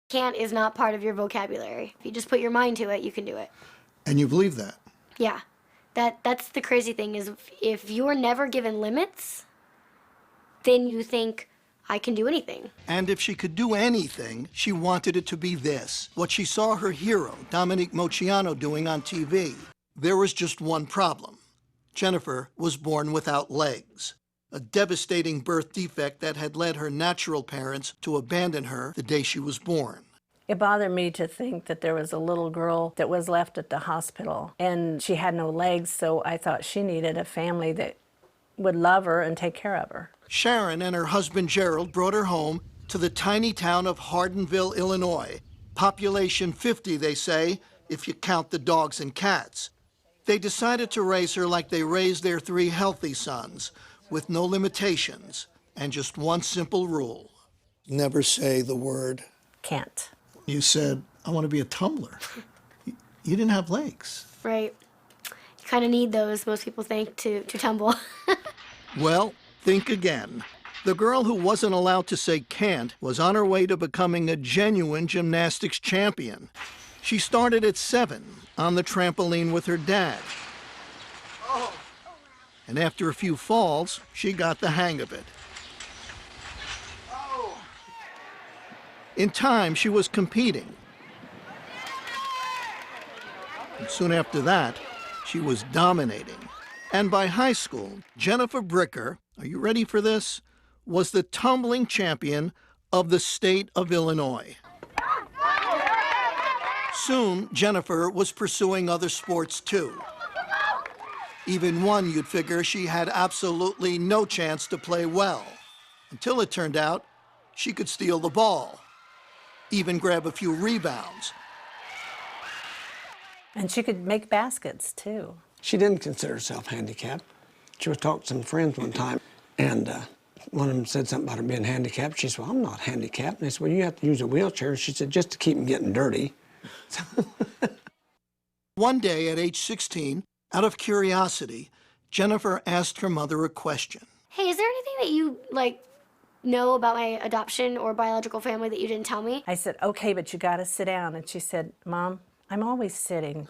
Can't is not part of your vocabulary. If you just put your mind to it, you can do it. And you believe that? Yeah. That's the crazy thing is if you're never given limits, then you think, I can do anything. And if she could do anything, she wanted it to be this, what she saw her hero, Dominique Moceanu, doing on TV. There was just one problem. Jennifer was born without legs, a devastating birth defect that had led her natural parents to abandon her the day she was born. It bothered me to think that there was a little girl that was left at the hospital, and she had no legs, so I thought she needed a family that would love her and take care of her. Sharon and her husband Gerald brought her home to the tiny town of Hardinville, Illinois. Population 50, they say, if you count the dogs and cats. They decided to raise her like they raised their 3 healthy sons, with no limitations and just one simple rule. Never say the word Can't. You said, I want to be a tumbler. You didn't have legs. Right. You kind of need those, most people think, to tumble. Well, think again. The girl who wasn't allowed to say can't was on her way to becoming a genuine gymnastics champion. She started at 7 on the trampoline with her dad. And after a few falls, she got the hang of it. In time, she was competing. And soon after that, she was dominating. And by high school, Jennifer Bricker, are you ready for this, was the tumbling champion of the state of Illinois. Soon, Jennifer was pursuing other sports too. Even one you'd figure she had absolutely no chance to play well, until it turned out she could steal the ball, even grab a few rebounds. And she could make baskets, too. She didn't consider herself handicapped. She was talking to some friends one time, and one of them said something about her being handicapped. She said, well, I'm not handicapped. And they said, well, you have to use a wheelchair. She said, just to keep them getting dirty. One day at age 16, out of curiosity, Jennifer asked her mother a question. Hey, is there anything that you, know about my adoption or biological family that you didn't tell me? I said, okay, but you gotta sit down. And she said, Mom, I'm always sitting.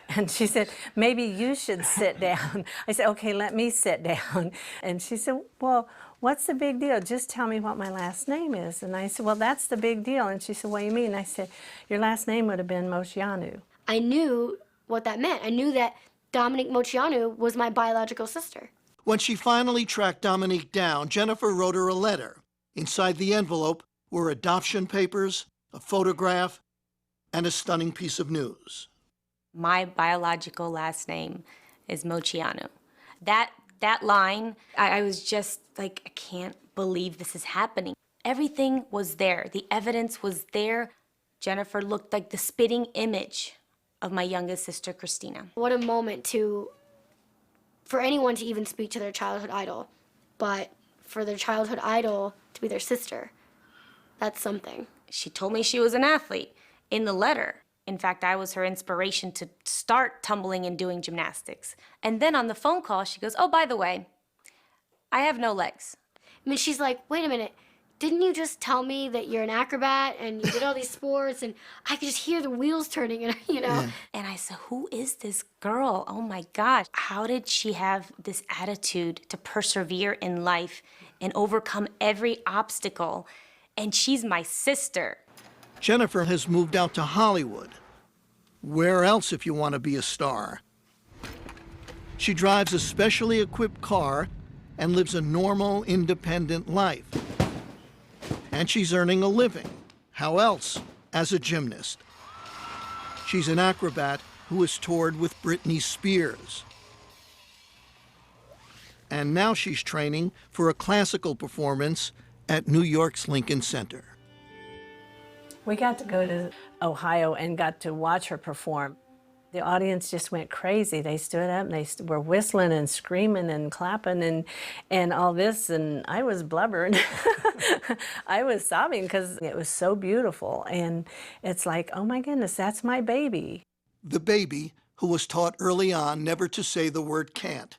And she said, maybe you should sit down. I said, okay, let me sit down. And she said, well, what's the big deal? Just tell me what my last name is. And I said, well, that's the big deal. And she said, what do you mean? I said, your last name would have been Moceanu. I knew what that meant. I knew that Dominique Moceanu was my biological sister. When she finally tracked Dominique down, Jennifer wrote her a letter. Inside the envelope were adoption papers, a photograph, and a stunning piece of news. My biological last name is Moceanu. That line, I was just like, I can't believe this is happening. Everything was there. The evidence was there. Jennifer looked like the spitting image of my youngest sister, Christina. What a moment for anyone to even speak to their childhood idol, but for their childhood idol to be their sister, that's something. She told me she was an athlete in the letter. In fact, I was her inspiration to start tumbling and doing gymnastics. And then on the phone call, she goes, oh, by the way, I have no legs. I mean, she's like, wait a minute, didn't you just tell me that you're an acrobat and you did all these sports? And I could just hear the wheels turning, and Yeah. And I said, who is this girl? Oh my gosh. How did she have this attitude to persevere in life and overcome every obstacle? And she's my sister. Jennifer has moved out to Hollywood. Where else if you want to be a star? She drives a specially equipped car and lives a normal, independent life. And she's earning a living. How else? As a gymnast. She's an acrobat who has toured with Britney Spears. And now she's training for a classical performance at New York's Lincoln Center. We got to go to Ohio and got to watch her perform. The audience just went crazy. They stood up and they were whistling and screaming and clapping and all this, and I was blubbering. I was sobbing because it was so beautiful, and it's like, oh my goodness, that's my baby. The baby who was taught early on never to say the word can't.